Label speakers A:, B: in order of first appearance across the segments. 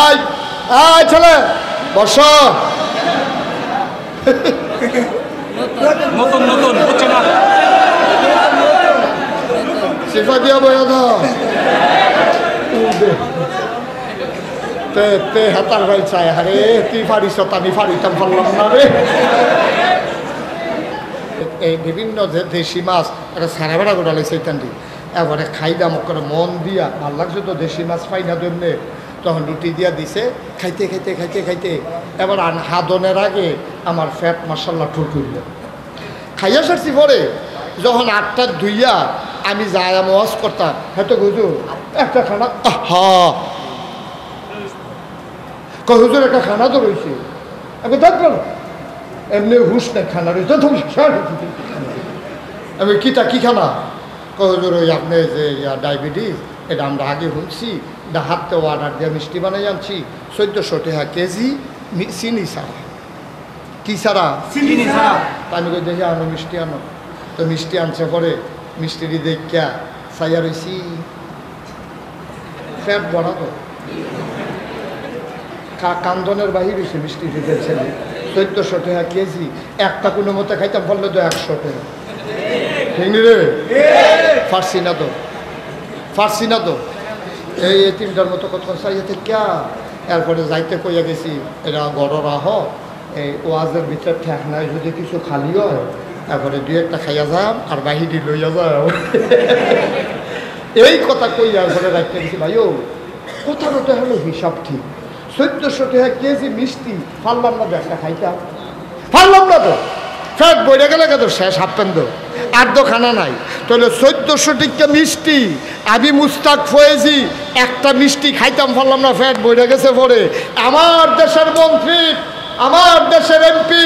A: আয় আয় ছেলে বস।
B: নতুন নতুন বুঝছে না
A: সিফা দিয়া বয়া দাও তে হাতার ভাই চায় আরে তুই পারিস আমি পারিতাম পারলাম না রে। এই বিভিন্ন দেশি মাছ একটা সারা বেড়া গোড়ালে সেইখানটি এবারে খাইদাম করে মন দিয়া ভাল লাগছে তো দেশি মাছ পাই না তেমনি তখন রুটি দিয়া দিছে খাইতে খাইতে খাইতে খাইতে এবার হাদনের আগে আমার ফ্যাট মাসাল্লা ঠুটুল খাইয়া সারছি পরে যখন 8টার ধুইয়া আমি যাই ওয়াশ করতাম হয়তো হুজুর একটা খানা হা হুজুর একটা খানা তো রয়েছে আমি দেখবো না এমনি হুশ নেই খানা রয়েছে আমি কিটা কি খানা হুজুর ওই আপনি যে ডায়াবেটিস এটা আমরা আগে শুনছি হাতে অর্ডার দিয়ে মিষ্টি বানাই আনছি 1400 টাকা কেজি চিনি ছাড়া কি ছাড়া
B: চিনি ছাড়া
A: আমি কই দেখি আনো মিষ্টি আনো তো মিষ্টি আনছে পরে মিষ্টিটি দেখা চাইয়া রয়েছি ফ্যাট বড়া তো কান্দনের বাহির হয়েছে মিষ্টি দিতে ছেলে 1400 টাকা কেজি একটা কোনো মতো খাইতাম বললে তো 100 টাকা ঠিক নি রে ফার্সি না তো এই 3টার মতো কত চাইতে ক্যা এরপরে যাইতে কইয়া গেছি এরা গড়রা হ এই ওয়াজের ভিতরে ঠেক নাই যদি কিছু খালি হয় তারপরে 2-1টা খাইয়া যাম আর বাহিরি লইয়া যাও এই কথা কইয়া ঘরে রাখতে গেছি ভাই ও কথাটা তো হলো হিসাব ঠিক 1400 টাকা কেজি মিষ্টি পারলাম না একটা খাইতাম পারলাম না তো ফ্যাট বইরে গেলে তো শেষ হাফপেন্দ আর তো খানা নাই তাহলে 1400 টাকা মিষ্টি আমি মুস্তাক ফয়েজি একটা মিষ্টি খাইতাম পারলাম না ফ্যাট বইরে গেছে পরে আমার দেশের মন্ত্রী আমার দেশের এমপি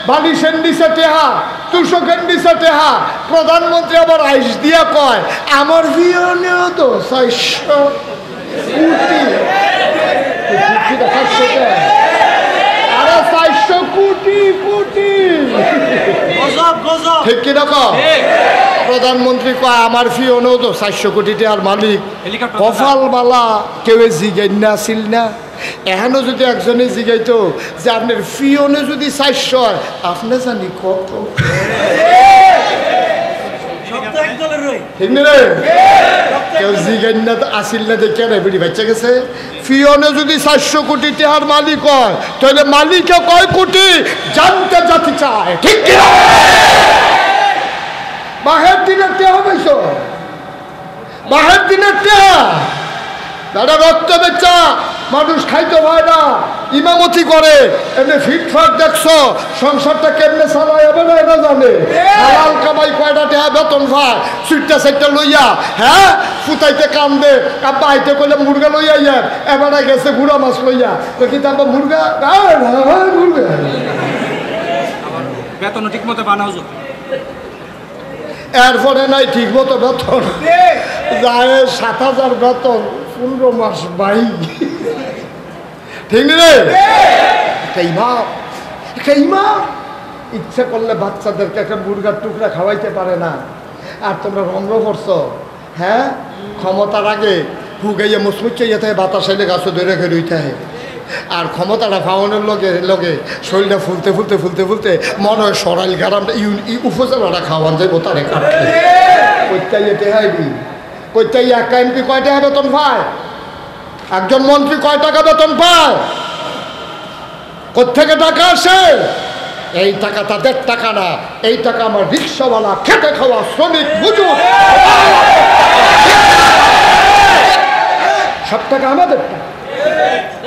A: বালিশের নিচে টেহা তুষকের নিচে টেহা প্রধানমন্ত্রী আবার আইস দিয়া কয় আমার বিয়নেও তো 400 আরে 400 কোটি ঠিক কিনা প্রধানমন্ত্রী কয় আমার ফিওনেও তো 400 কোটি টাকার মালিক কপাল মালা কেউ জিগাই না আসিল না এখনো যদি একজনে জিগাইতো যে আপনার ফিওনে যদি 400 হয় আপনি জানি কত ঠিক না রে কেউ জিগাই না আসিল না দেখে বেড়ি বাচ্চা গেছে ফিওনে যদি 400 কোটি টাকার মালিক হয় তাহলে মালিকে কয় কোটি জানতে জাতি চায় ঠিক কিনা বাহের দিনের টেহা পাইছ বাহের দিনের টেহা দাদা রক্ত বেচা মানুষ খাইতে হয় না ইমামতি করে এমনি ফিটফাট দেখছো সংসারটা কেমনে চালায় হবে না এটা জানে হালাল কামাই কয়টা টেহা বেতন পায় সুইটটা লইয়া হ্যাঁ ফুটাইতে কান্দে কাব্বা আইতে কইলে মুরগা লইয়া ইয়ার এবারে গেছে বুড়া মাছ লইয়া তো কি তারপা মুরগা মুরগা
B: বেতন ঠিক মতো বানাও
A: এরপরে নাই ঠিক মতো বেতন যায় 7000 বেতন 15 মাস বাই ঠিক রে ইচ্ছে করলে বাচ্চাদেরকে একটা মুরগার টুকরা খাওয়াইতে পারে না আর তোমরা রঙ্গ করছো হ্যাঁ ক্ষমতার আগে হুগাইয়া মুসমুচাইয়া থাকে বাতাস আইলে গাছ ধরে রেখে রইতে হয় আর ক্ষমতাটা পাওয়ানোর লগে শরীরটা ফুলতে মনে হয় সরাইল গ্রামটা উপজেলাটা খাওয়ান যাইব তারে কাটলে কইতাইতে হাইবি কইতাই একটা এমপি কয় টাকা বেতন পায় একজন মন্ত্রী কয় টাকা বেতন পায় কোত্থেকে টাকা আসে এই টাকা তাদের টাকা না এই টাকা আমার রিক্সাওয়ালা খেটে খাওয়া শ্রমিক মজুর সব টাকা আমাদের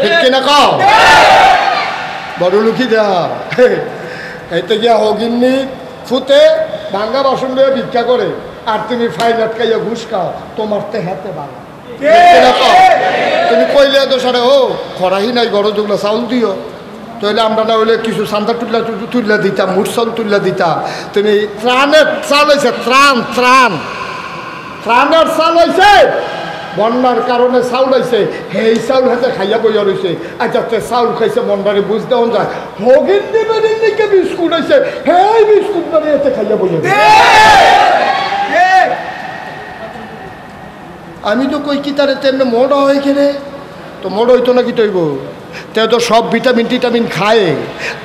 A: ঠিক কিনা কও বড় লুকি দেয়া এইতে গিয়া হগিন্নি ফুতে ভাঙ্গা বাসন দিয়ে ভিক্ষা করে আর তুমি ফাইল আটকাইয়া ঘুষ খাও তোমার তে হাতে ভালো তুমি কইলে তো সারে ও খরাহি নাই গরজ ওগুলো চাউল দিও তাহলে আমরা না হইলে কিছু সান্তা তুললা দিতাম মুরসল তুললা দিতাম তুমি ত্রাণের চাল হয়েছে ত্রাণের চাল হয়েছে বন্যার কারণে চাউল হয়েছে সেই চাউল হাতে খাইয়া বইয়া রয়েছে আচ্ছা চাউল খাইছে মনবারে বুঝতে হন যায় হগিন দেবেন দিকে বিস্কুট হয়েছে সেই বিস্কুট বানিয়েছে খাইয়া বইয়া আমি তো কই কি তারে তেমনি মোটা হয়েছে রে তো মোড় হইতো নাকি তৈব তে তো সব ভিটামিন টিটামিন খায়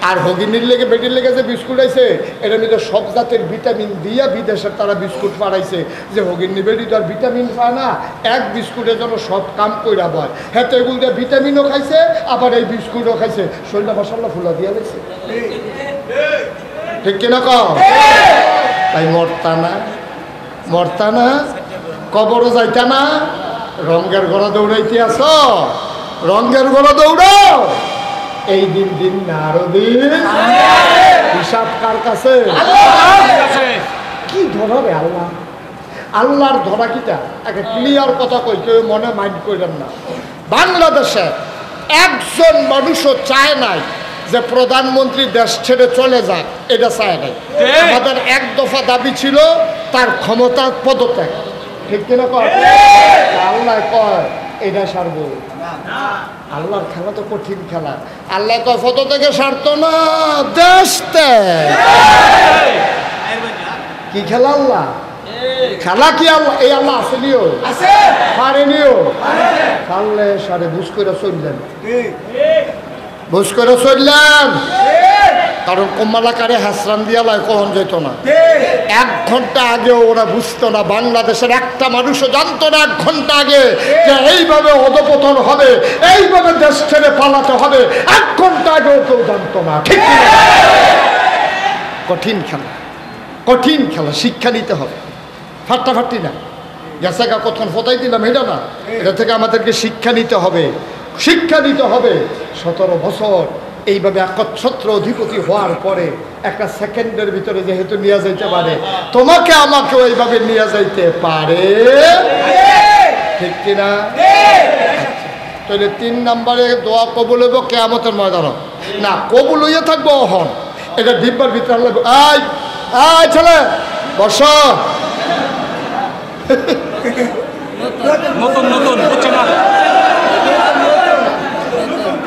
A: আর হগিনির লেগে বেটির লেগে যে বিস্কুট আইছে এটা নিয়ে সব জাতের ভিটামিন দিয়া বিদেশের তারা বিস্কুট পাড়াইছে যে হগিনি বেটি তো আর ভিটামিন পায় না এক বিস্কুটের জন্য সব কাম কইরা বয় হ্যাঁ তো এগুলো দিয়ে ভিটামিনও খাইছে আবার এই বিস্কুটও খাইছে শরীরটা মশাল্লা ফুলা দিয়া গেছে ঠিক কিনা কম তাই মরতা না কবরও যাইতা না রঙের ঘোড়া দৌড়াইতে আস রঙের ঘোড়া দৌড়াও এই দিন দিন না আরো দিন হিসাব কার কাছে কি ধরাবে আল্লাহ আল্লাহর ধরা কিটা একটা ক্লিয়ার কথা কই কেউ মনে মাইন্ড করেন না বাংলাদেশে একজন মানুষও চায় নাই যে প্রধানমন্ত্রী দেশ ছেড়ে চলে যাক এটা চায় নাই আমাদের এক দফা দাবি ছিল তার ক্ষমতার পদত্যাগ ঠিক কিনা কয় আল্লাহ কয় এটা সারব আল্লাহর খেলা তো কঠিন খেলা আল্লাহ কয় পদত্যাগে সারতো না দেশ কি খেলা আল্লাহ খেলা কি আল্লাহ এই আল্লাহ আসেনিও পারেনিও পারলে সারে বুঝ করে চললেন বুঝ করে চললেন কারণ কম্মালাকারে হাসরান দিয়ালায় কখন যেত না 1 ঘন্টা আগেও ওরা বুঝতো না বাংলাদেশের একটা মানুষও জানতো না 1 ঘন্টা আগে যে এইভাবে অধপতন হবে এইভাবে দেশ ছেড়ে পালাতে হবে 1 ঘন্টা আগেও কেউ জানতো না ঠিক কঠিন খেলা শিক্ষা নিতে হবে ফাটাফাটি না গেছে গা কখন ফতাই দিলাম এটা না এটা থেকে আমাদেরকে শিক্ষা নিতে হবে 17 বছর এইভাবে একচ্ছত্র অধিপতি হওয়ার পরে একটা সেকেন্ডের ভিতরে যেহেতু নিয়ে যাইতে পারে তোমাকে আমাকেও এইভাবে নিয়ে যাইতে পারে ঠিক কিনা তাহলে 3 নম্বরে দোয়া কবুল হইব কিয়ামতের ময়দানে না কবুল হইয়া থাকবো হন এটা ডিব্বার ভিতরে লাগবে আয় ছেলে বস
B: নতুন হচ্ছে না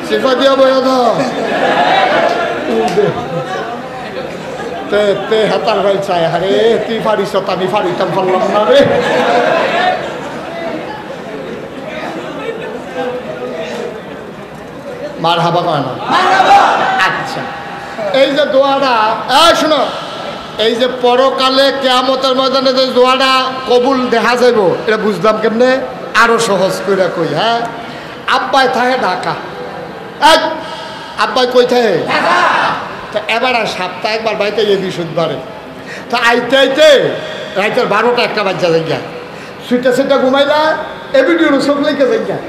A: শিফা দিয়া বয়া দাও তে হাতার ভাই চাই আরে তুই পারিস আমি পারিতাম পারলাম না রে মার হাবা কয় না আচ্ছা এই যে দোয়াটা শোনো এই যে পরকালে কিয়ামতের ময়দানে যে দোয়াটা কবুল দেখা যাইব এটা বুঝলাম কেমনে আরো সহজ করে কই হ্যাঁ আব্বাই থাকে ঢাকা আব্বাই কই থাকে তো এবার আর সপ্তাহে একবার বাড়িতে এই বৃহস্পতিবারে তো আইতে রাইতের 12টা 1টা বাজা যাই সুইটা ঘুমাইলা এবিডিও চোখ লেগে যাই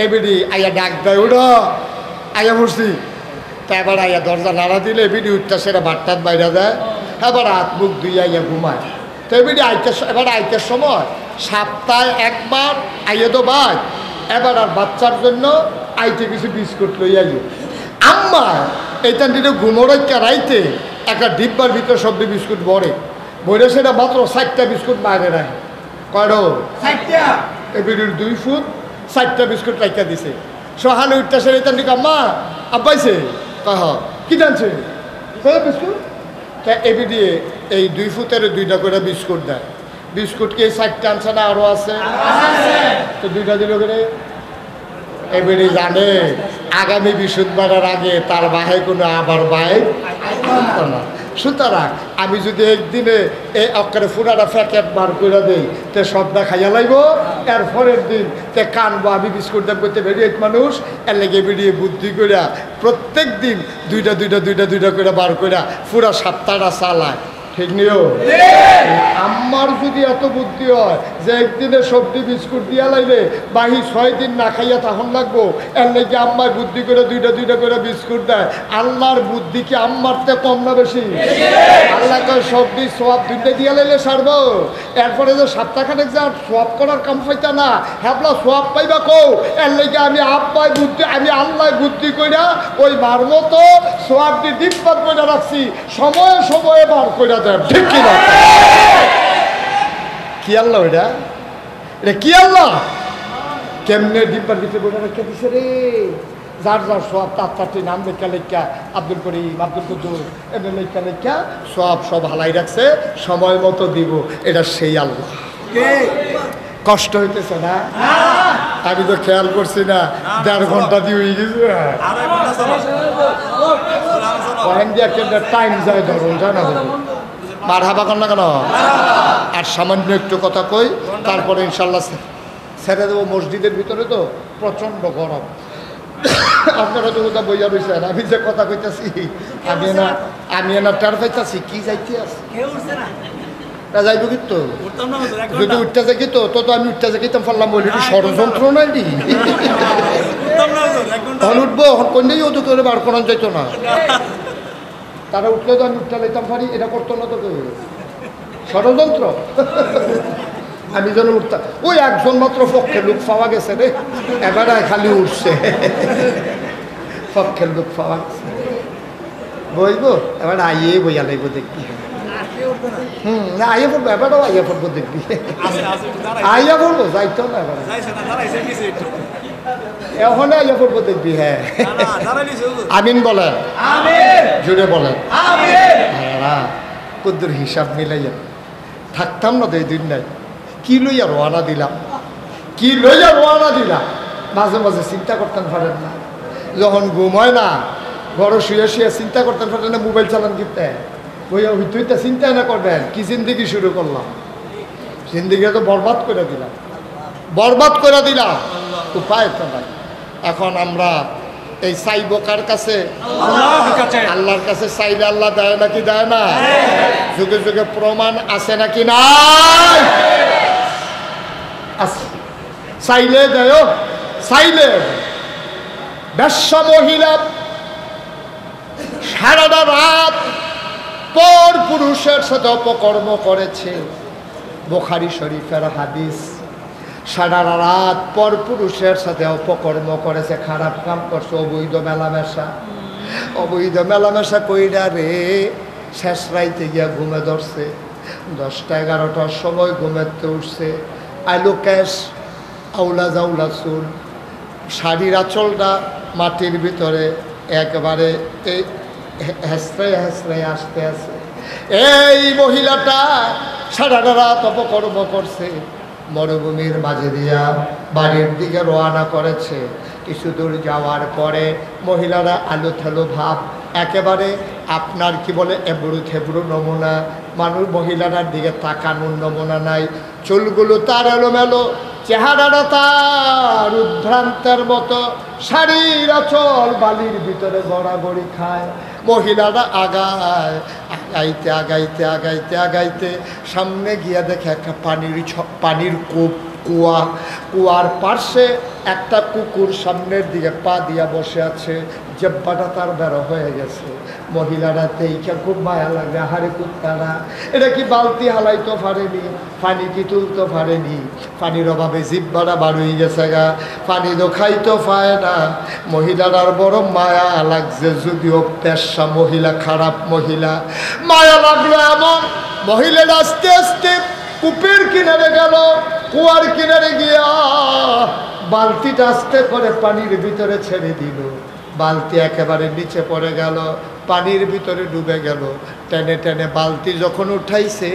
A: এবিডি আইয়া ডাক দেয় উঠো আইয়া পড়ছি তা এবার আইয়া দরজা নাড়া দিলে এবিডি উঠটা সেটা বাট্টাত বাইরে দেয় এবার হাত মুখ ধুই আইয়া ঘুমায় তো এবিডি এবার আইতে সময় সপ্তাহে একবার আইয়া তো ভাই এবার আর বাচ্চার জন্য আইতে কিছু বিস্কুট লই আইও আম্মা এইটা দিনে ঘুমোড়া রাইতে একটা ডিব্বার ভিতরে সবজি বিস্কুট ভরে সেটা মাত্র 4টা বিস্কুট বাইরে রাখে কয়ডো 4টা এবিডির 2 ফুট 4টা বিস্কুট রাখা দিছে সহালে উঠতে সে এইটা দিকে আম্মা আব্বাইছে কহ কি জানছে বিস্কুট তা এবিডি এই 2 ফুটের 2টা করে বিস্কুট দেয় বিস্কুট কি 4টা আনছে না আরো আছে তো 2টা দিল করে এবারে জানে আগামী বৃহস্পতিবারের আগে তার বাহে কোনো আবার বাই না সুতরাং আমি যদি একদিনে এই অক্ষরে ফুরাটা প্যাকেট বার করে দিই তে সবটা খাইয়া লাগবো এর পরের দিন তে কানবো আমি বিস্কুট দাম করতে বেরিয়ে মানুষ এর লেগে বেরিয়ে বুদ্ধি করে প্রত্যেক দিন 2টা করে বার করে পুরা সপ্তাহটা চালায় ঠিক নিও আমার যদি এত বুদ্ধি হয় যে একদিনে সবজি বিস্কুট দিয়া লাইলে বাহি 6 দিন না খাইয়া তখন লাগবো এর লেগে আম্মায় বুদ্ধি করে 2টা করে বিস্কুট দেয় আল্লাহর বুদ্ধি কি আম্মার তে কম না বেশি আল্লাহ কয় সবজি সোয়াব 2টা দিয়া লাইলে সারবো এরপরে যে সপ্তাহখানেক যা সোয়াব করার কাম পাইতা না হ্যাবলা সোয়াব পাইবা কও এর লেগে আমি আল্লাহ বুদ্ধি কইরা ওই বার মতো সোয়াব দিয়ে ডিব্বার করে রাখছি সময়ে বার করে ঠিক কি না কি আল্লাহ এটা কি আল্লাহ কেমনে ডিব্বার ভিতরে বলে রেখে দিছে রে যার সব তার নাম লেখা আব্দুল করিম আব্দুল কুদ্দুর এমনি লেখা সব হালাই রাখছে সময় মতো দিব এটা সেই আল্লাহ কষ্ট হইতেছে না আমি তো খেয়াল করছি না, 1.5 ঘন্টা দিয়ে হয়ে গেছে। টাইম যায় ধরুন, জানা মার হাবা কর না কেন। আর সামান্য একটু কথা কই, তারপরে ইনশাল্লাহ ছেড়ে দেবো। মসজিদের ভিতরে তো প্রচণ্ড গরম, আপনারা তো কোথাও বইয়া রয়েছেন। আমি যে কথা কইতেছি আমি না টের পাইতেছি কি যাইতে আছে। যাইব কিন্তু যদি উঠতে যাই তো আমি উঠতে যাই পারলাম, বলি ষড়যন্ত্র নাই নি। তখন উঠবো, কোন দিকে অত করে বার করানো যাইতো না। তারা উঠলে তো আমি উঠতে লাইতাম পারি, এটা করতো না তো কেউ। ষড়যন্ত্র। আমি যেন উঠতাম, ওই একজন মাত্র পক্ষের লোক পাওয়া গেছে রে, এবারে খালি উঠছে। পক্ষের লোক পাওয়া গেছে, বইব এবার আইয়ে বইয়া লাগবো দেখবি। না আইয়া পড়বো, এবারও আইয়া পড়বো দেখবি। আইয়া পড়বো, যাইতো না এবার, এখন আইয়া পড়বো দেখবি। হ্যাঁ আমিন বলেন, জুড়ে বলেন। কদ্দুর হিসাব মিলাইয়া থাকতাম না তো এই দুনিয়ায়। কি লইয়া রওনা দিলাম, কি লইয়া রওনা দিলাম, মাঝে মাঝে চিন্তা করতেন পারেন না। যখন ঘুম হয় না, ঘরে শুয়ে শুয়ে চিন্তা করতেন পারেন না, মোবাইল চালান কিনতে বইয়া হইতে চিন্তা না করবেন কি জিন্দিগি শুরু করলাম। জিন্দিগি তো বরবাদ করে দিলাম, বরবাদ করে দিলাম, উপায় তো নাই। এখন আমরা এই চাইব কার কাছে? আল্লাহর কাছে। চাইলে আল্লাহ দেয় নাকি দেয় না? যুগে যুগে প্রমাণ আছে নাকি নাই? আছে। চাইলে দেয়, চাইলে। বেশ্যা মহিলা সারাটা রাত পর পুরুষের সাথে অপকর্ম করেছে, বুখারী শরীফের হাদিস। সারা রাত পর পুরুষের সাথে অপকর্ম করেছে, খারাপ কাম করছে, অবৈধ মেলামেশা। অবৈধ মেলামেশা কইরা রে শেষ রাইতে গিয়া ঘুমে ধরছে। 10টা-11টার সময় ঘুমেতে উঠছে। আইলো ক্যাশ, আউলা জাউলা চুল, শাড়ির আঁচলটা মাটির ভিতরে একেবারে এই হেসড়ে হেসড়ে আসতে আছে। এই মহিলাটা সারা রাত অপকর্ম করছে, মরুভূমির মাঝে দিয়া বাড়ির দিকে রওনা করেছে। কিছু দূর যাওয়ার পরে মহিলারা আলো থেলো ভাব, একেবারে আপনার কি বলে এবড়ো থেবড়ো নমুনা। মানুষ মহিলাটার দিকে তাকানোর নমুনা নাই, চুলগুলো তার এলোমেলো, চেহারাটা তার উদ্ভ্রান্তের মতো, শাড়ির আঁচল বালির ভিতরে গড়াগড়ি খায়। মহিলারা আগায়, আগাইতে আগাইতে আগাইতে আগাইতে সামনে গিয়া দেখে একটা পানির কুয়া। কুয়ার পার্শ্বে একটা কুকুর সামনের দিকে পা দিয়া বসে আছে, জেব্বাটা তার বেরো হয়ে গেছে। মহিলারা তেইকা খুব মায়া লাগে, হারে কুত্তারা এটা কি বালতি হালাইতে পারেনি, পানি কি তুলতে পারেনি, পানির অভাবে জিব্বাটা বার হয়ে গেছে গা, পানি তো খাইতে পায় না। মহিলার বড় মায়া লাগছে, যদিও পেশা মহিলা, খারাপ মহিলা। মায়া লাগলো এমন, মহিলারা আস্তে আস্তে কূপের কিনারে গেল, কুয়ার কিনারে গিয়া বালতিটা আস্তে করে পানির ভিতরে ছেড়ে দিল। বালতি একেবারে নিচে পড়ে গেল, পানির ভিতরে ডুবে গেল। টেনে টেনে বালতি যখন উঠাইছে,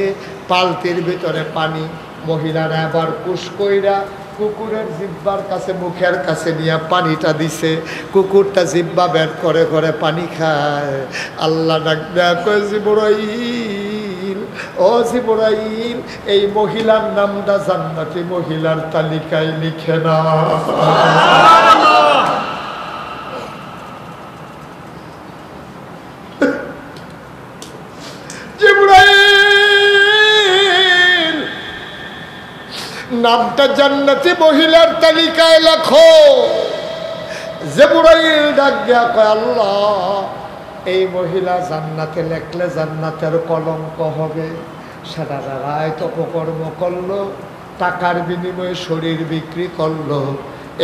A: বালতির ভিতরে পানি। মহিলারা আবার কুশ কইরা কুকুরের জিব্বার কাছে, মুখের কাছে নিয়ে পানিটা দিছে। কুকুরটা জিব্বা বের করে করে পানি খায়। আল্লাহ ডাক দেয়া কয়, জিবরাইল, ও জিবরাইল, এই মহিলার নামটা জান্নাতি মহিলার তালিকায় লিখে না। জিবরাইল, নামটা জান্নাতি মহিলার তালিকায় লেখো। জিবরাইল ডাক দেয়া কয়, আল্লাহ, এই মহিলা জান্নাতে লেখলে জান্নাতের কলঙ্ক হবে। সারা রাত অপকর্ম করলো, টাকার বিনিময়ে শরীর বিক্রি করলো,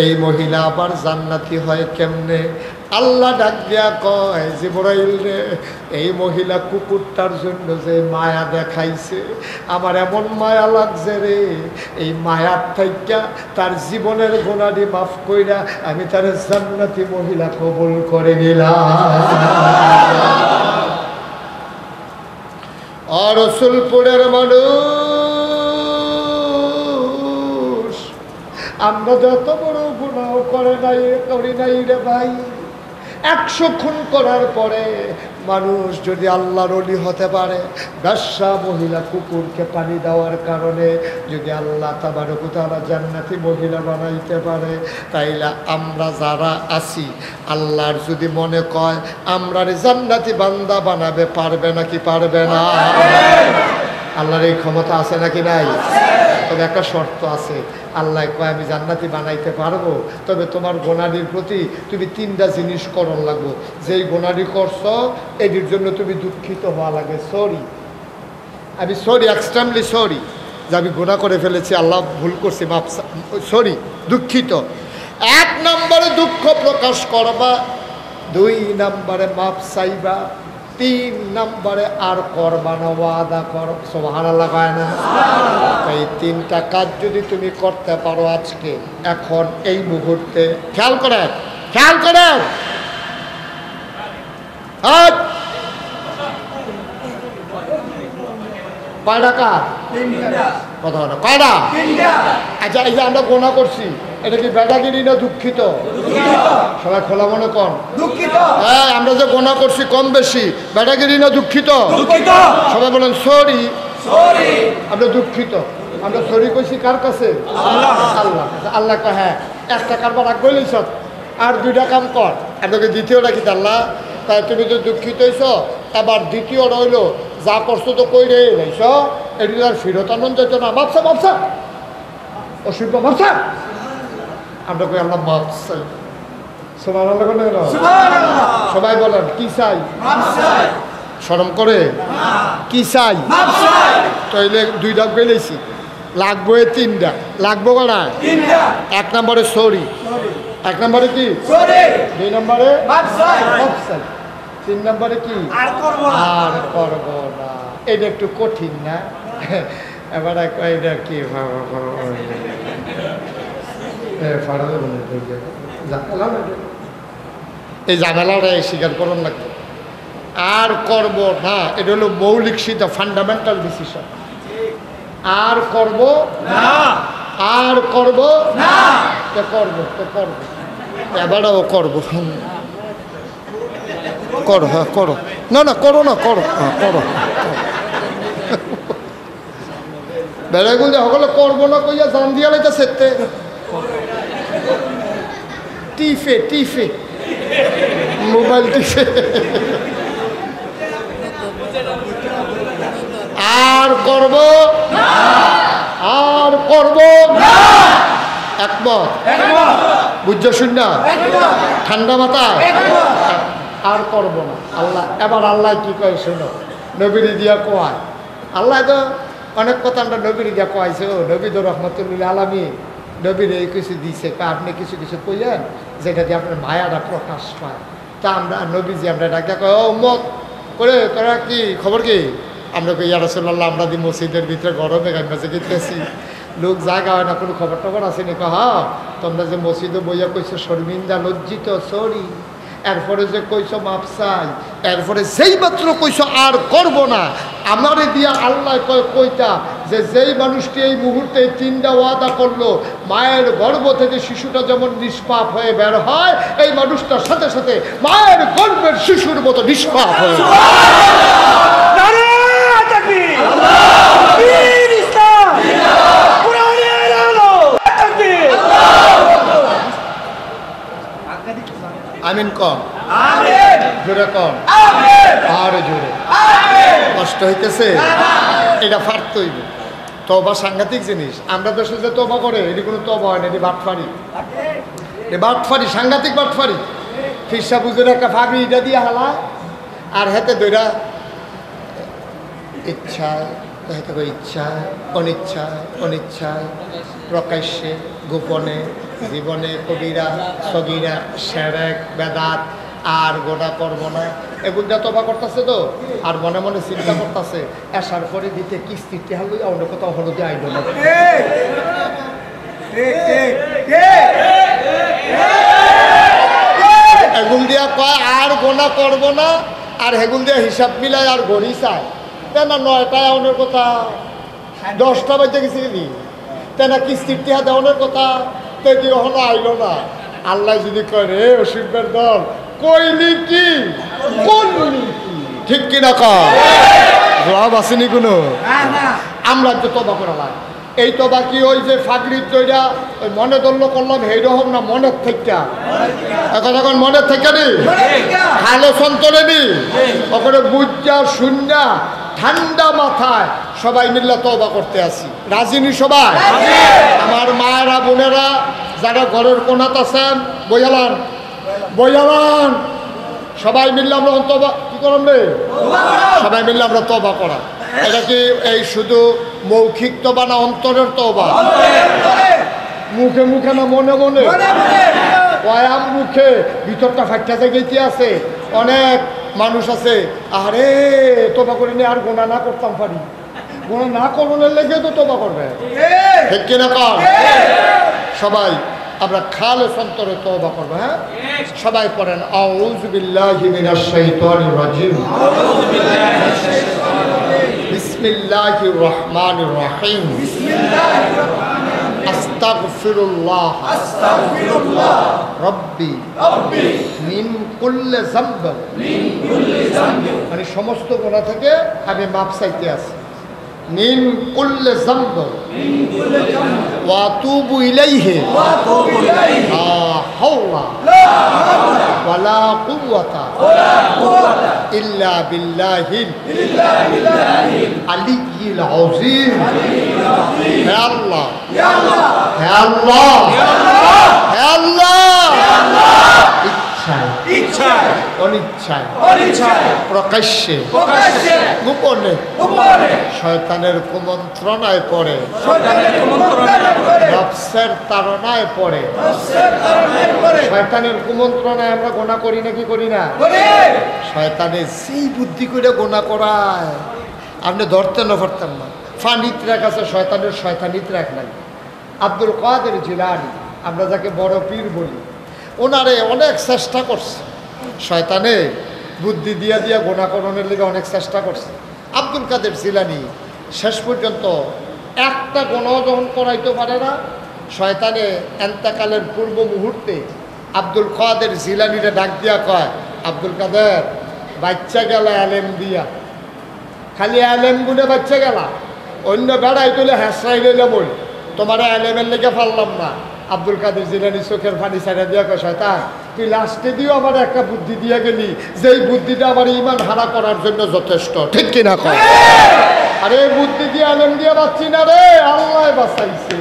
A: এই মহিলা আবার জান্নাতি হয় কেমনে? আল্লাহ ডাক দিয়া কয়, জিবরাইল রে, এই মহিলা কুকুরটার জন্য যে মায়া দেখাইছে, আমার এমন মায়া লাগছে রে, এই মায়ার থাইকা তার জীবনের গোনাদি মাফ কইরা আমি তার জান্নাতি মহিলা কবুল করে নিলাম। আর রসুলপুরের মানুষ, আমরা যত বড় গুনাহ করি নাই রে ভাই। 100 খুন করার পরে মানুষ যদি আল্লাহর ওলি হতে পারে, বেশ্যা মহিলা কুকুরকে পানি দেওয়ার কারণে যদি আল্লাহ তাবারক ওয়া তাআলা জান্নাতি মহিলা বানাইতে পারে, তাইলে আমরা যারা আছি আল্লাহর যদি মনে কয় আমরা জান্নাতি বান্দা বানাবে, পারবে নাকি পারবে না? আল্লাহর এই ক্ষমতা আছে নাকি নাই? তবে একটা শর্ত আছে, আল্লাহ কয় আমি জান্নাতি বানাইতে পারবো, তবে তোমার গোনারির প্রতি তুমি 3টা জিনিস করণ লাগবো। যেই গোনারি করছো এটির জন্য তুমি দুঃখিত হওয়া লাগে। সরি, আমি সরি, এক্সট্রিমলি সরি যে আমি গোনা করে ফেলেছি, আল্লাহ ভুল করছি, মাপ, সরি, দুঃখিত। 1 নম্বরে দুঃখ প্রকাশ করবা, 2 নম্বরে মাপ চাইবা, 3 নম্বরে আর করবা না, ওয়াদা কর। সুবহানাল্লাহ কয় না? এই 3টা কাজ যদি তুমি করতে পারো আজকে, এখন এই মুহূর্তে, খেয়াল করেন, খেয়াল করেন, কয় টাকা কথা না, কয়টা? আচ্ছা, এই যে আমরা গোনা করছি, এটা কি বেটাগিরি না দুঃখিত? সবাই খোলা মনে কর, দুঃখিত। হ্যাঁ, আমরা যে গোনা করছি কম বেশি, বেটাগিরি না দুঃখিত? সবাই বলেন সরি। আমরা দুঃখিত। আমরা সরি কইছি কার কাছে? আল্লাহ। আল্লাহ কয় হ্যাঁ, 1টা কারবার রাখবই লইছ, আর 2টা কাম কর। আপনাকে দ্বিতীয়টা কি? আল্লাহ তাই তুমি তো দুঃখিত হইছ, এবার দ্বিতীয় রইল যা করছো তো কই রে লাইছ, এটি আর ফিরত আনন্দ যেত না, মাপসা মাপসা অসুখ মাপসা। আমরা কই আল্লাহ মাপ চাই। সবাই বলেন কি চাই? শরম করে কি চাই? তাইলে 2টা গেলেছি, লাগবো 3টা, লাগবো না 1 নম্বরে সরি, 1 নম্বরে কি? 2 নম্বরে মাপ চাই, 3 নম্বরে কি? আর করব না। এটা একটু কঠিন না? এবার এটা কি এই ঝামেলাটা স্বীকার করুন লাগবে। আর করব না, এটা হলো মৌলিক সিদ্ধা, ফান্ডামেন্টাল ডিসিশন। আর করব না, আর করব না, করব তো করব, এবারও করব। করো, হ্যাঁ করো, না না করো না, করো, হ্যাঁ করো। বেড়াগুলো সকলে করবো না কইয়া জান দিয়া লাইতা সেতে টিফে টিফে মোবাইল টিফে। আর করব না, আর করব না। একমত? বুঝছো শুননা? ঠান্ডা মাথা, আর করব না। আল্লাহ এবার আল্লাহ কি কয় শোনো, নবীর দিয়া কয়। আল্লাহ তো অনেক কথা আমরা নবীর দিয়া কয়েছে। ও নবী তো রহমতুল্লাহ আলামিন নবীর এই কিছু দিয়েছে, আপনি কিছু কিছু কইলেন যেটা দিয়ে আপনার মায়াটা প্রকাশ পায়। তা আমরা নবীজি আমরা ডাকা কয়, ও মত করে তোরা কি খবর কি? আমরা কই ইয়া রাসূলুল্লাহ, আমরা দি মসজিদের ভিতরে গরমে গাইমাছে গেতেছি, লোক জায়গা হয় না, কোনো খবর টবর আসেনি। হ্যাঁ, তোমরা যে মসজিদে বইয়া কইছো শর্মিন্দা, লজ্জিত, সরি। এরপরে যে কইছো মাপ চাই, এরপরে যেই মাত্র কইছো আর করব না, আমারে দিয়া আল্লাহ কইতা যে যেই মানুষটি এই মুহূর্তে 3টা ওয়াদা করলো, মায়ের গর্ভ থেকে শিশুটা যেমন নিষ্পাপ হয়ে বের হয়, এই মানুষটার সাথে সাথে মায়ের গর্ভের শিশুর মতো নিষ্পাপ হয়ে। আমিন কম, জোরে কম, আরে জোরে। কষ্ট হইতেছে, এটা ফাটতে হইবে। তবা সাংঘাতিক জিনিস। আমরা দেশে যে তবা করে, এটি কোনো তবা হয় না, এটি বাটফারি, এটি বাটফারি, সাংঘাতিক বাটফারি। ফিরসা বুঝের একটা ভাবি এটা দিয়ে হালা, আর হাতে দইরা ইচ্ছায়, ইচ্ছায়, অনিচ্ছায়, অনিচ্ছায়, প্রকাশ্যে, গোপনে, জীবনে, কবিরা, সগিরা, সেরেক, বেদাত, আর গোটা করব না, এগুলো তবা করতেছে তো। আর মনে মনে চিন্তা করতেছে এসার পরে দিতে কিস্তির টেহা লইয়া অন্য কোথাও হলুদে আইল না। এগুল দিয়া কয় আর গোনা করব না, আর হেগুল দিয়া হিসাব মিলায় আর ঘড়ি চায়। না 9টায় আউনের কথা, 10টা বাজে গেছি নি, তেনা কিস্তির টেহা দেওয়ানোর কথা, ঘুরতে গিয়ে হলো আইলো না। আল্লাহ যদি কয় রে অসিফের দল কইলি কি করলি কি, ঠিক কিনা কয় জবাব আসেনি কোনো? আমরা যে তবা করালাম এই তবা কি ওই যে ফাগরির জয়রা ওই মনে দল্য করলাম হেরকম না, মনের থেকে এখন এখন মনের থেকে নি ভালো সন্তরে নি ওখানে বুঝা শূন্য ঠান্ডা মাথায় সবাই মিল্লা তবা করতে আসি। রাজিনী সবাই? আমার মায়েরা বোনেরা যারা ঘরের কোনাত আছেন বইয়ালান বইয়ালান, সবাই মিললে আমরা তবা কি করলাম রে, সবাই মিললে আমরা তবা করা। এটা কি এই শুধু মৌখিক তবা না অন্তরের তবা? মুখে মুখে না মনে মনে? কয়াম মুখে ভিতরটা ফাটটা জায়গাতে আছে। অনেক মানুষ আছে আরে তবা করে নিয়ে আর গোনা না করতাম পারি, গোনা না করণের লেগে তো তবা করবে, ঠিক কিনা কর? সবাই আমরা খালে সন্তরে তওবা করব। হ্যাঁ সবাই পড়েন আউযু বিল্লাহি মিনাশ শাইতানির রাজিম, বিসমিল্লাহির রহমানির রহিম, আস্তাগফিরুল্লাহ রব্বি মিন কুল্লি যামব, মানে সমস্ত গুনাহ থেকে আমি মাফ চাইতে আছি। মিন কুল্লি যামব ওয়া আতুবু ইলাইহি লা হাওলা ওয়ালা কুওয়াতা ইল্লা বিল্লাহিল আলিয়্যিল আযীম। হে আল্লাহ, হে আল্লাহ, হে আল্লাহ, ইচ্ছায় অনিচ্ছায় প্রকাশ্যে গোপনে শয়তানের কুমন্ত্রণায় পড়ে, নফসের তাড়নায় পড়ে। শয়তানের কুমন্ত্রণায় আমরা গোনা করি নাকি করি না? শয়তানের সেই বুদ্ধি করে গোনা করায় আপনি ধরতে না পারতেন না। ফানিতরা কাছে শয়তানের শয়তানিত রাখ নাই। আব্দুল কাদের জিলানী, আমরা যাকে বড় পীর বলি, ওনারে অনেক চেষ্টা করছে, শয়তানে বুদ্ধি দিয়া দিয়া গোনা করণের লেগে অনেক চেষ্টা করছে। আব্দুল কাদের জিলানী শেষ পর্যন্ত একটা গোনাও যখন করাইতে পারে না, শয়তানে এন্তেকালের পূর্ব মুহূর্তে আব্দুল কাদের জিলানীরে ডাক দিয়া কয়, আব্দুল কাদের বাচ্চা গেল আলেম দিয়া, খালি আলেম গুনে বাচ্চা গেলা, অন্য বেড়াই তুলে হ্যাঁসরাই লইলে বল, তোমার আলেমের লেগে পারলাম না। আব্দুল কাদের জিলানী চোখের পানি ছাড়া দিয়া কয়, শয়তান তুই লাস্টে দিয়েও আমার একটা বুদ্ধি দিয়ে গেলি, যেই বুদ্ধিটা আমার ইমান হারা করার জন্য যথেষ্ট, ঠিক কিনা কয়? আরে বুদ্ধি দিয়ে আলেম দিয়ে বাঁচছি না রে, আল্লাহ বাঁচাইছে।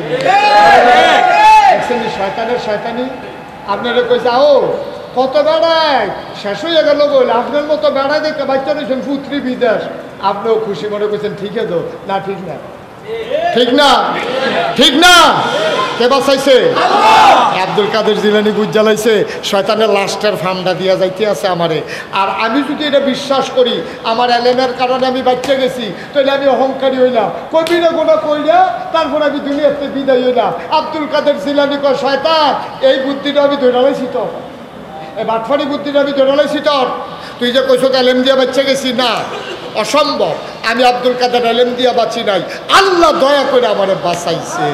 A: শয়তানের শয়তানি আপনারা কইছে আও কত বেড়ায় শেষ হয়ে গেল বলে, আপনার মতো বেড়ায় দেখে বাচ্চা রয়েছেন পুত্রী বিদেশ, আপনিও খুশি মনে করছেন ঠিক আছে না? ঠিক না, ঠিক না, ঠিক না। কে বাঁচাইছে? আব্দুল কাদের জিলানী বুঝ জ্বালাইছে শয়তানের লাস্টের ফান্ডা দিয়া যাইতে আছে আমারে। আর আমি যদি এটা বিশ্বাস করি আমার এলেমের কারণে আমি বাচ্চা গেছি, তাহলে আমি অহংকারী হইলাম, কবিরা গোনা কইরা তারপর আমি দুনিয়াতে বিদায় হইলাম। আব্দুল কাদের জিলানী কয়, শয়তান এই বুদ্ধিটা আমি ধরে লাইছি, তোর এই বাটফারি বুদ্ধিটা আমি ধরে লাইছি তোর। তুই যে কইছো এলেম দিয়া বাচ্চা গেছি, না অসম্ভব। আমি আব্দুল কাদের এলেম দিয়া বাঁচি নাই, আল্লাহ দয়া করে আমারে বাঁচাইছে।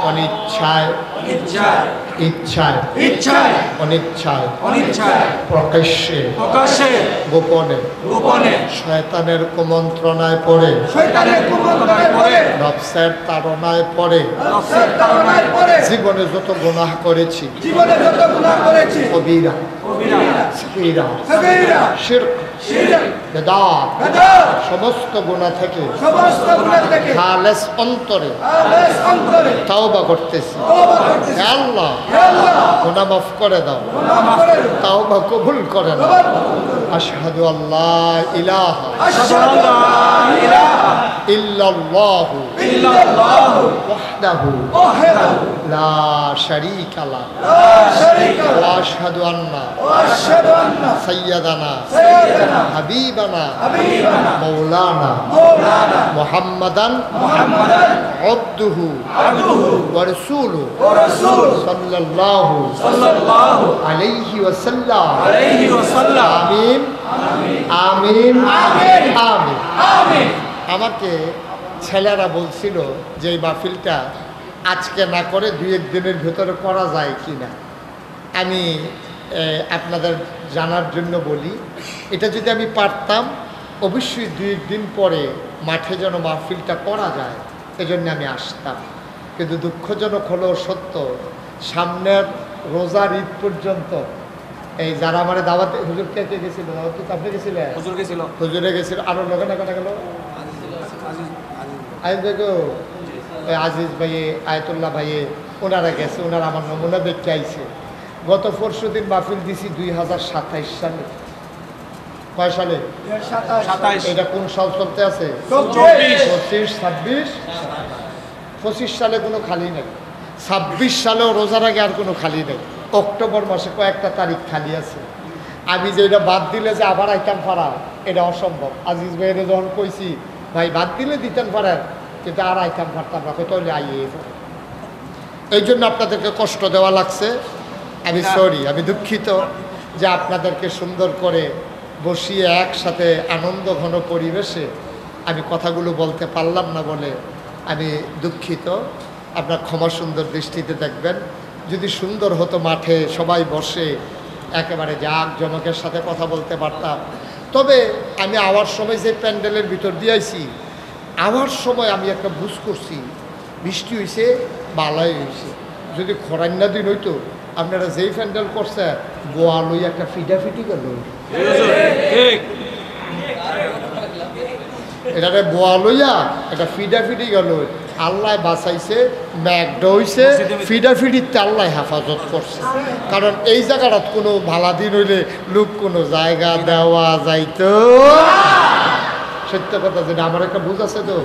A: অনিচ্ছায় ইচ্ছায় অনিচ্ছায় প্রকাশ্যে গোপনে শয়তানের কুমন্ত্রণায় পড়ে, নফসের তাড়নায় পড়ে জীবনে যত গুনাহ করেছি, কবিরা সগীরা শিরক বেদাত সমস্ত গুনাহ থেকে খালেস অন্তরে তাওবা করতেছি। হে আল্লাহ গুনাহ মাফ করে দাও, তাওবা কবুল করে নাও। আশহাদু আল্লাহ ইলাহা ইল্লাল্লাহু ওয়াহদাহু লা শারীকা লাহু ওয়া আশহাদু আন্না সাইয়্যিদানা হাবিবানা মাওলানা মুহাম্মাদান আবদুহু ওয়া রাসূলুহু সাল্লাল্লাহু আলাইহি ওয়াসাল্লাম। আমিন আমিন আমিন। আমাকে ছেলেরা বলছিল যে এই মাহফিলটা আজকে না করে 2-1 দিনের ভেতরে করা যায় কি না, আমি আপনাদের জানার জন্য বলি। এটা যদি আমি পারতাম অবশ্যই 2-1 দিন পরে মাঠে যেন মাহফিলটা করা যায় এজন্য আমি আসতাম। কিন্তু দুঃখজনক হলো সত্য, সামনের রোজার ঈদ পর্যন্ত এই যারা আমার দাওয়াতে হুজুর কে গেছিল, দাওয়াত তো আপনি গেছিলেন? হুজুরে গেছিল, আরো লোকে না কেনা গেল আজিজ ভাইয়ে, আয়তুল্লাহ ভাইয়ে, ওনারা গেছে, ওনারা আমার নমুনা দেখতে আইছে। গত পরশু দিন মাহফিল দিছি 2027 সালে। কয় সালে? 27। এটা কোন সাল চলতে আছে? 25, 26, 25 সালে কোনো খালি নেই। 26 সালেও রোজার আগে আর কোনো খালি নেই। অক্টোবর মাসে কয়েকটা তারিখ খালি আছে। আমি যে এটা বাদ দিলে যে আবার আইতাম পারা, এটা অসম্ভব। আজিজ ভাইয়ের যখন কইছি ভাই বাদ দিলে দিতেন পারেন, কিন্তু আর আইতাম পারতাম না, তাহলে আইয়ে। এই জন্য আপনাদেরকে কষ্ট দেওয়া লাগছে, আমি সরি, আমি দুঃখিত যে আপনাদেরকে সুন্দর করে বসিয়ে একসাথে আনন্দ ঘন পরিবেশে আমি কথাগুলো বলতে পারলাম না বলে আমি দুঃখিত। আপনার ক্ষমা সুন্দর দৃষ্টিতে দেখবেন। যদি সুন্দর হতো মাঠে সবাই বসে একেবারে জাঁকজমকের সাথে কথা বলতে পারতাম। তবে আমি আওয়ার সময় যে প্যান্ডেলের ভিতর দিয়েছি, আওয়ার সময় আমি একটা বুঝ করছি বৃষ্টি হয়েছে, বালাই হয়েছে। যদি খরান্না দিন হইতো আপনারা যেই প্যান্ডেল করছে গোয়া লই একটা ফিটাফিটি গেল, এটারে বোয়া লইয়া একটা ফিডাফিডি গেল। আল্লাহ বাঁচাইছে, ম্যাগডা হইছে, ফিডাফিডিতে আল্লাহ হেফাজত করছে। কারণ এই জায়গাটা কোনো ভালা দিন হইলে লোক কোনো জায়গা দেওয়া যাইতো। সত্য কথা, যেটা আমার একটা বুঝ আছে তো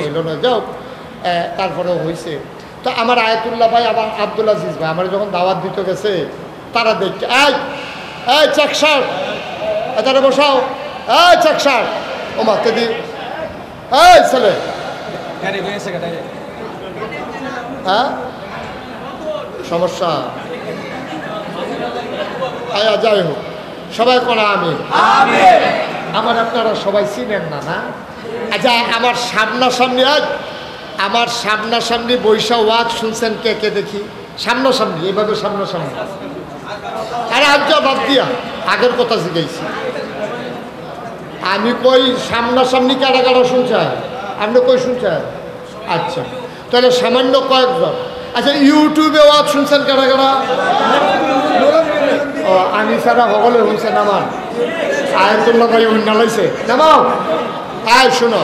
A: হইল না, যাও তারপরেও হয়েছে। তো আমার আয়াতুল্লাহ ভাই, আমার আব্দুল আজিজ ভাই আমার যখন দাওয়াত দিতে গেছে, তারা দেখছে এই চাকসার, তারা বসাও, এই চাকসার, ও মাতে দি, এই ছেলে, হ্যাঁ সমস্যা, যাই হোক, সবাই করা আমি আমার, আপনারা সবাই চিনেন না, না? আচ্ছা, আমার সামনাসামনি, আমার সামনাসামনি বৈশা ওয়াজ শুনছেন কে কে দেখি? সামনাসামনি, এভাবে সামনাসামনি। আরে আজ বাদ দিয়া আগের কথা জিজ্ঞাসি, আমি কই সামনাসামনি কারা কারা শুনছেন? আপনি কই শুনছেন? আচ্ছা, তাহলে সামান্য কয়েকজন। আচ্ছা, ইউটিউবে ওয়াজ শুনছেন কারা কারা? ও, আমি ছাড়া সকলে শুনছেন। আমার আয়াতুল্লাহ ভাই নালাইছে, নামাও। আয় শোনো,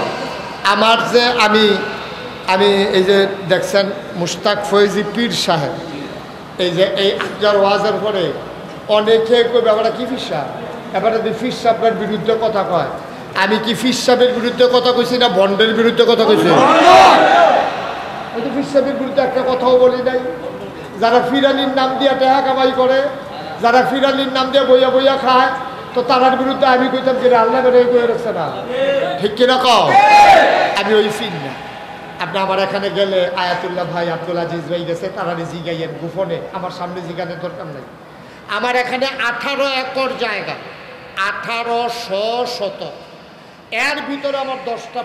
A: আমার যে আমি এই যে দেখছেন মুশতাক ফয়েজি পীর সাহেব, এই যে এই আজার ওয়াজের পরে অনেকে কই ব্যাপারটা কি ফির সাহেব, এবারে ফির সাহেবের বিরুদ্ধে কথা কয়। আমি কি ফির সাহেবের বিরুদ্ধে কথা কইছি না বন্ডের বিরুদ্ধে কথা কইছি? ফির সাহেবের বিরুদ্ধে একটা কথাও বলি নাই। যারা ফিরানির নাম দিয়ে টাকা কামাই করে, যারা ফিরানির নাম দিয়ে বইয়া বইয়া খায়, তো তার বিরুদ্ধে আমি কইতাম যে আল্লাহ বেড়ে করে রাখছে না, ঠিক কিনা কও? আমি ওই ফির না। আপনি আমার এখানে গেলে আয়াতুল্লাহ ভাই, আব্দুল আজিজ ভাই গেছে, তারা জিগাইয়ের গোপনে, আমার সামনে জিগানের দরকার নেই। আমার এখানে 18 একর জায়গা, 1800 শতক, এর ভিতরে আমার 10টা